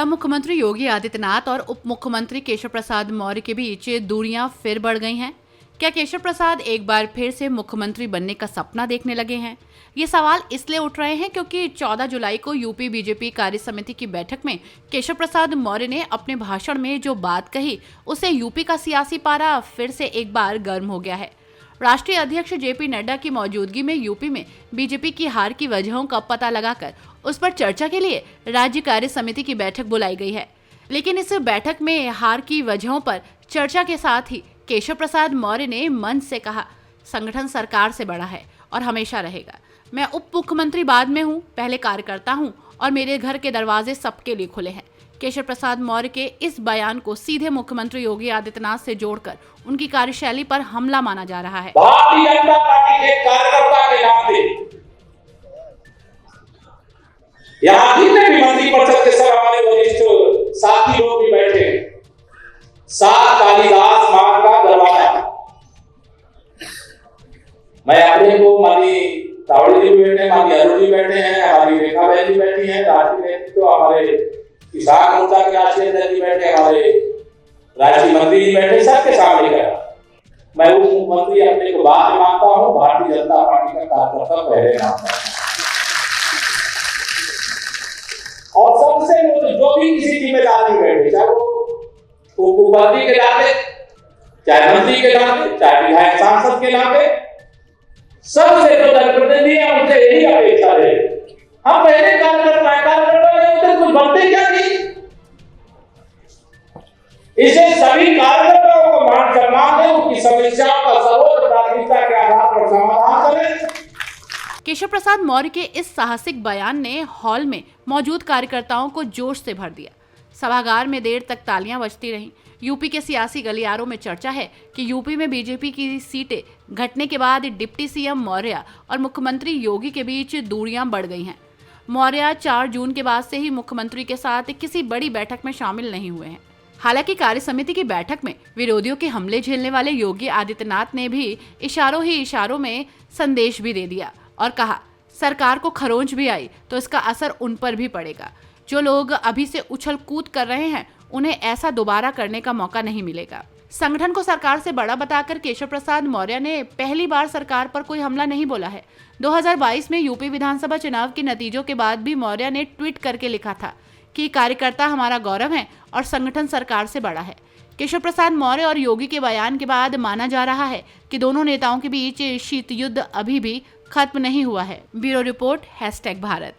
क्या मुख्यमंत्री योगी आदित्यनाथ और उप मुख्यमंत्री केशव प्रसाद मौर्य के बीच दूरियां फिर बढ़ गई हैं? क्या केशव प्रसाद एक बार फिर से मुख्यमंत्री बनने का सपना देखने लगे हैं? ये सवाल इसलिए उठ रहे हैं क्योंकि 14 जुलाई को यूपी बीजेपी कार्य समिति की बैठक में केशव प्रसाद मौर्य ने अपने भाषण में जो बात कही, उससे यूपी का सियासी पारा फिर से एक बार गर्म हो गया है। राष्ट्रीय अध्यक्ष जेपी नड्डा की मौजूदगी में यूपी में बीजेपी की हार की वजहों का पता लगाकर उस पर चर्चा के लिए राज्य कार्य समिति की बैठक बुलाई गई है। लेकिन इस बैठक में हार की वजहों पर चर्चा के साथ ही केशव प्रसाद मौर्य ने मंच से कहा, संगठन सरकार से बड़ा है और हमेशा रहेगा। मैं उप मुख्यमंत्री बाद में हूँ, पहले कार्यकर्ता हूँ और मेरे घर के दरवाजे सबके लिए खुले हैं। केशव प्रसाद मौर्य के इस बयान को सीधे मुख्यमंत्री योगी आदित्यनाथ से जोड़कर उनकी कार्यशैली पर हमला माना जा रहा है। भारतीय जनता पार्टी के कार्यकर्ता के नाते यहाँ जितने भी मंत्री परिषद के सब हमारे वरिष्ठ साथी लोग भी बैठे हैं। सात कालिदास मार्ग का दरवाजा, मैं अपने को मानी तावड़ी जी बैठे हैं, मानी अरुण जी बैठे हैं, हमारी रेखा बहन जी बैठी हैं, राष्ट्रीय नेतृत्व हमारे किसान मोर्चा के राष्ट्रीय अध्यक्ष जी बैठे, हमारे राज्य मंत्री जी बैठे, सबके सामने कहा मैं उप मुख्यमंत्री अपने को बाद में मानता हूँ, भारतीय जनता पार्टी का कार्यकर्ता पहले मानता हूँ। और सबसे जो भी किसी जिम्मेदारी में बैठे, चाहे वो उप मुख्यमंत्री के नाते, चाहे मंत्री के नाते, चाहे विधायक सांसद के नाते, सबसे जो जनप्रतिनिधि है उनसे यही अपेक्षा है, हम पहले कार्यकर्ता कुछ बनते क्या नहीं, इसे सभी कार्यकर्ताओं को मान सम्मान दें, उनकी समस्याओं का सर्वोच्च प्राथमिकता के आधार पर समाधान करें। केशव प्रसाद मौर्य के इस साहसिक बयान ने हॉल में मौजूद कार्यकर्ताओं को जोश से भर दिया। सभागार में देर तक तालियां बजती रहीं। यूपी के सियासी गलियारों में चर्चा है कि यूपी में बीजेपी की सीटें घटने के बाद डिप्टी सीएम मौर्य और मुख्यमंत्री योगी के बीच दूरियां बढ़ गई हैं। मौर्य 4 जून के बाद से ही मुख्यमंत्री के साथ किसी बड़ी बैठक में शामिल नहीं हुए हैं। हालांकि कार्य समिति की बैठक में विरोधियों के हमले झेलने वाले योगी आदित्यनाथ ने भी इशारों ही इशारों में संदेश भी दे दिया और कहा, सरकार को खरोंच भी आई तो इसका असर उन पर भी पड़ेगा। जो लोग अभी से उछल कूद कर रहे हैं, उन्हें ऐसा दोबारा करने का मौका नहीं मिलेगा। संगठन को सरकार से बड़ा बताकर केशव प्रसाद मौर्य ने पहली बार सरकार पर कोई हमला नहीं बोला है। 2022 में यूपी विधानसभा चुनाव के नतीजों के बाद भी मौर्य ने ट्वीट करके लिखा था कि कार्यकर्ता हमारा गौरव है और संगठन सरकार से बड़ा है। केशव प्रसाद मौर्य और योगी के बयान के बाद माना जा रहा है कि दोनों नेताओं के बीच शीत युद्ध अभी भी खत्म नहीं हुआ है। Bureau report #Bharat.